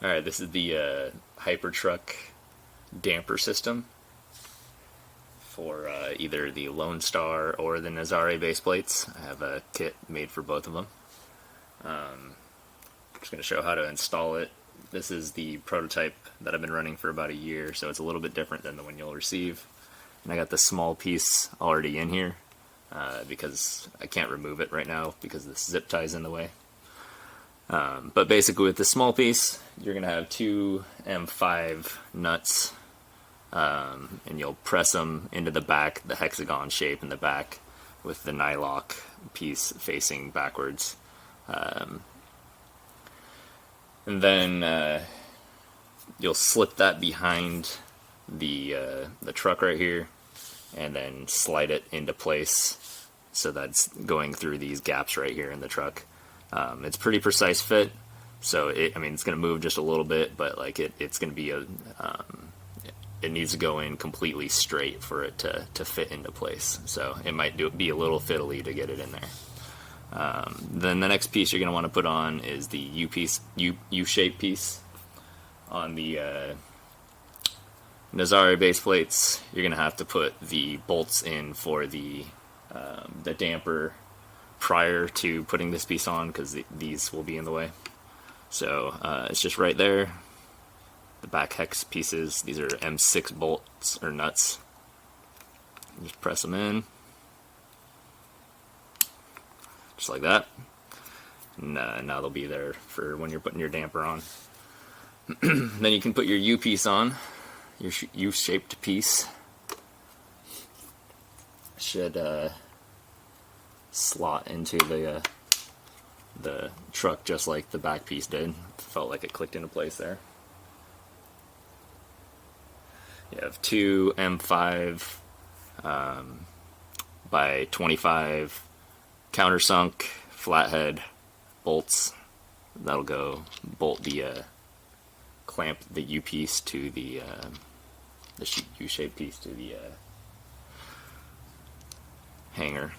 Alright, this is the Hypertruck damper system for either the Lone Star or the Nazare base plates. I have a kit made for both of them. I'm just going to show how to install it. This is the prototype that I've been running for about a year, so it's a little bit different than the one you'll receive. And I got the small piece already in here because I can't remove it right now because this zip tie's in the way. But basically with the small piece, you're going to have two M5 nuts, and you'll press them into the back, the hexagon shape in the back, with the nylock piece facing backwards. And then you'll slip that behind the truck right here, and then slide it into place so that's going through these gaps right here in the truck. It's pretty precise fit, so it's going to move just a little bit, but like it's going to be it needs to go in completely straight for it to fit into place. So it might be a little fiddly to get it in there. Then the next piece you're going to want to put on is the U-shaped piece on the Nazare base plates. You're going to have to put the bolts in for the damper prior to putting this piece on, because these will be in the way. So it's just right there. The back hex pieces, these are M6 bolts or nuts. Just press them in, just like that. And now they'll be there for when you're putting your damper on. Then you can put your U piece on, your U-shaped piece. Should slot into the truck just like the back piece did. Felt like it clicked into place there. You have two M5 by 25 countersunk flathead bolts. That'll go bolt the clamp the U piece to the U-shaped piece to the hanger.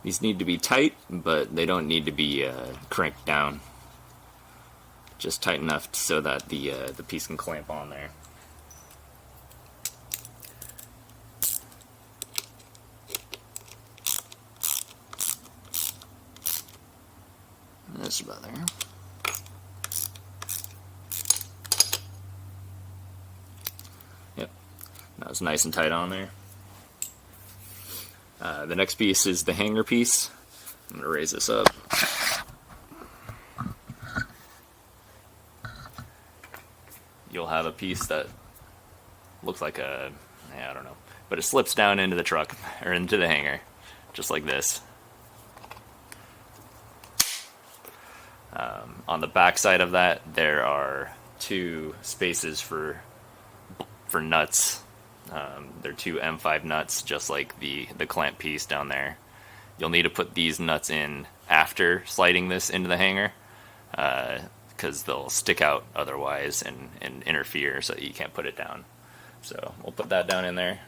These need to be tight, but they don't need to be cranked down. Just tight enough so that the piece can clamp on there. That's about there. Yep, that was nice and tight on there. The next piece is the hanger piece. I'm going to raise this up. You'll have a piece that looks like I don't know, but it slips down into the truck, or into the hanger, just like this. On the back side of that, there are two spaces for nuts. They're two M5 nuts, just like the clamp piece down there. You'll need to put these nuts in after sliding this into the hanger, because they'll stick out otherwise and interfere, so that you can't put it down. So we'll put that down in there.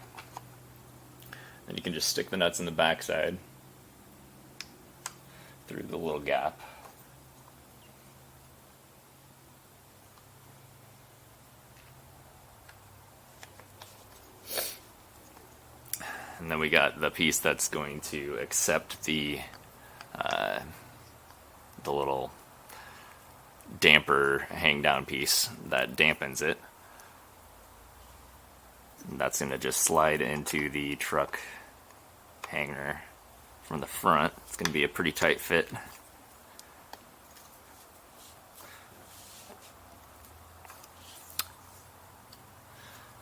Then you can just stick the nuts in the back side through the little gap. And then we got the piece that's going to accept the little damper hang down piece that dampens it. And that's going to just slide into the truck hanger from the front. It's going to be a pretty tight fit.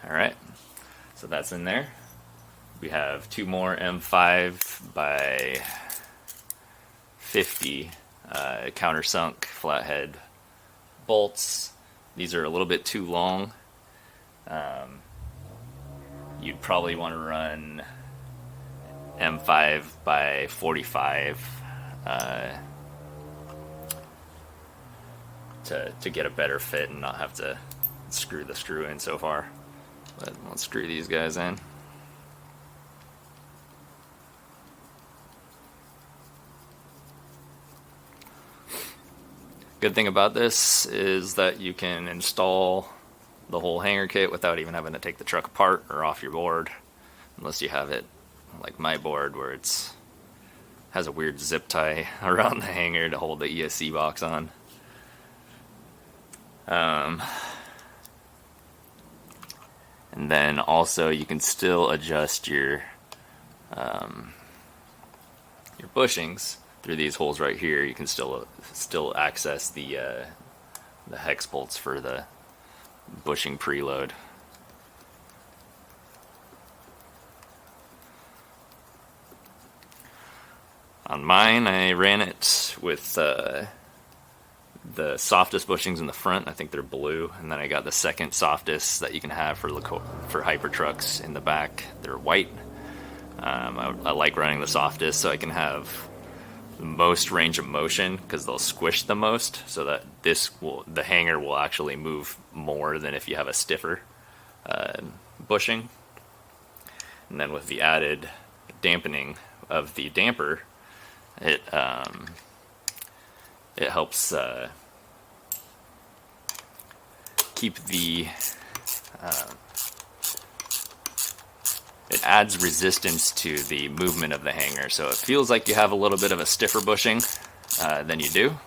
Alright, so that's in there. We have two more M5 by 50 countersunk flathead bolts. These are a little bit too long. You'd probably want to run M5 by 45 to get a better fit and not have to screw the screw in so far. But let's screw these guys in. Good thing about this is that you can install the whole hanger kit without even having to take the truck apart or off your board, unless you have it like my board where it's has a weird zip tie around the hanger to hold the ESC box on. And then also you can still adjust your bushings through these holes right here. You can still access the hex bolts for the bushing preload. On mine, I ran it with the softest bushings in the front. I think they're blue, and then I got the second softest that you can have for hyper trucks in the back. They're white. I like running the softest so I can have the most range of motion because they'll squish the most, so that the hanger will actually move more than if you have a stiffer bushing. And then with the added dampening of the damper, it helps keep the it adds resistance to the movement of the hanger, so it feels like you have a little bit of a stiffer bushing than you do,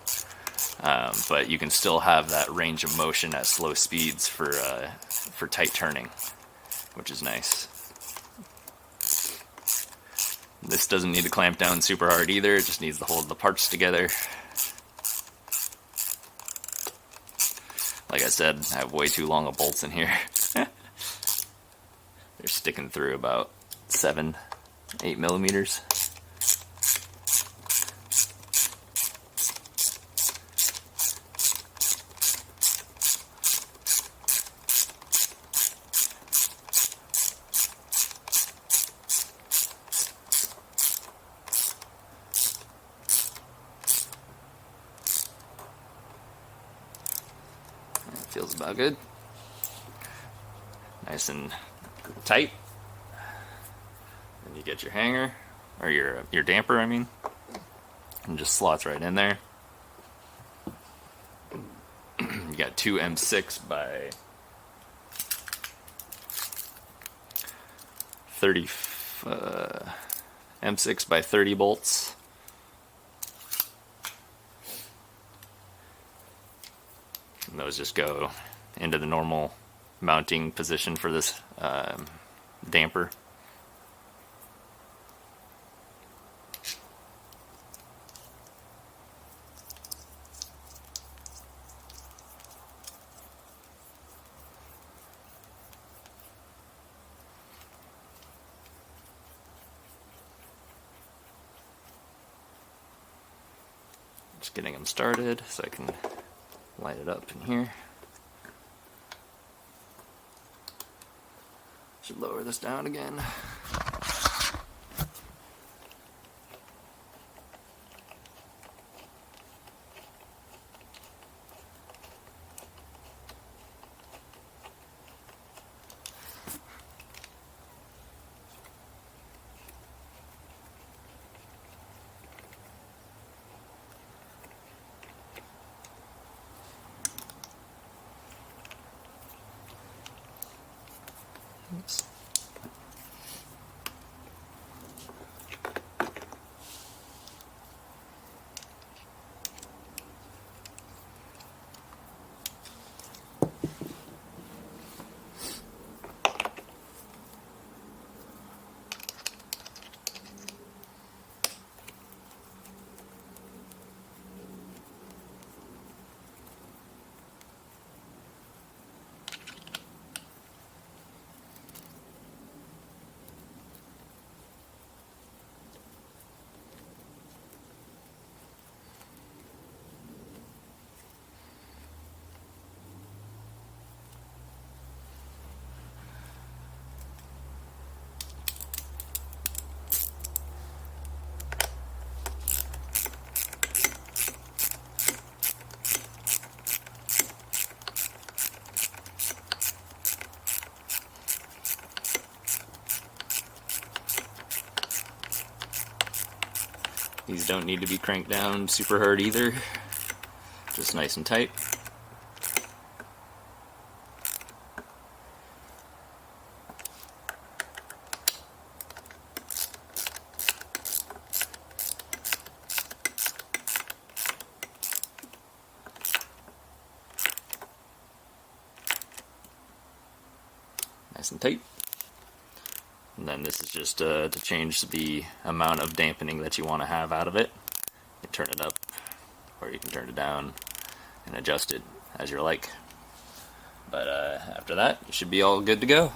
but you can still have that range of motion at slow speeds for tight turning, which is nice. This doesn't need to clamp down super hard either, it just needs to hold the parts together. Like I said, I have way too long of bolts in here. They're sticking through about 7-8 millimeters. Feels about good. Nice and tight. And you get your hanger, or your damper, I mean, and just slots right in there. You got two M6 by 30 M6 by 30 bolts. And those just go into the normal mounting position for this damper. Just getting them started so I can light it up in here. Should lower this down again. Oops. These don't need to be cranked down super hard either, just nice and tight. Nice and tight. And then this is just to change the amount of dampening that you want to have out of it. You can turn it up, or you can turn it down and adjust it as you like. But after that, you should be all good to go.